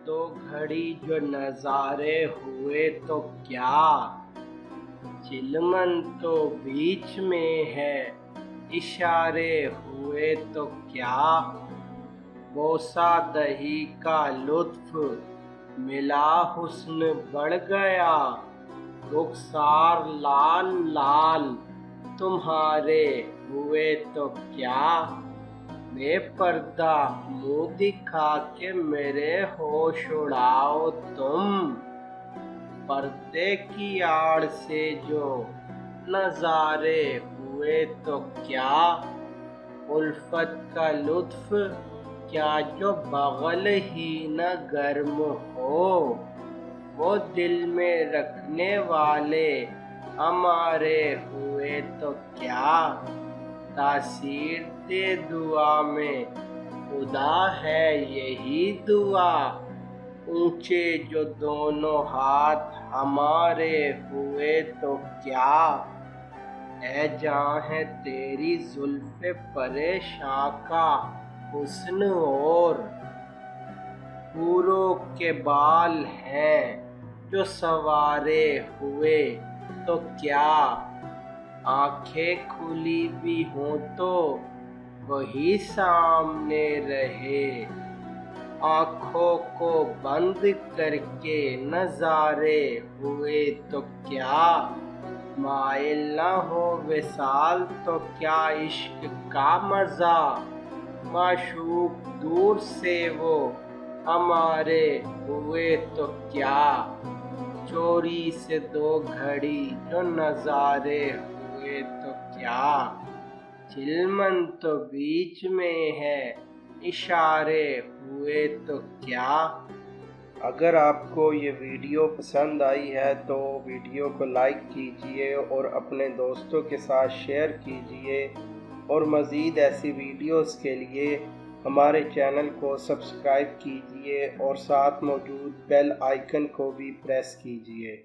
दो घड़ी जो नज़ारे हुए तो क्या, चिलमन तो बीच में है, इशारे हुए तो क्या। बोसा दही का लुत्फ मिला, हुस्न बढ़ गया, रुखसार लाल लाल तुम्हारे हुए तो क्या। बेपर्दा मुँह दिखा के मेरे होश उड़ाओ तुम, पर्दे की आड़ से जो नज़ारे हुए तो क्या। उल्फत का लुत्फ क्या जो बगल ही न गर्म हो, वो दिल में रखने वाले हमारे हुए तो क्या। तासीर दे दुआ में खुदा है यही दुआ, ऊंचे जो दोनों हाथ हमारे हुए तो क्या। ऐ जहाँ है तेरी जुल्फ़े परेशां का हुस्न, और हूरों के बाल हैं जो सवारे हुए तो क्या। आंखें खुली भी हों तो वही सामने रहे, आँखों को बंद करके नज़ारे हुए तो क्या। माइल न हो विसाल तो क्या इश्क का मज़ा, माशूक दूर से वो हमारे हुए तो क्या। चोरी से दो घड़ी जो नज़ारे हुए तो क्या, चिलमन तो बीच में है, इशारे हुए तो क्या। अगर आपको ये वीडियो पसंद आई है तो वीडियो को लाइक कीजिए और अपने दोस्तों के साथ शेयर कीजिए, और मज़ीद ऐसी वीडियोस के लिए हमारे चैनल को सब्सक्राइब कीजिए और साथ मौजूद बेल आइकन को भी प्रेस कीजिए।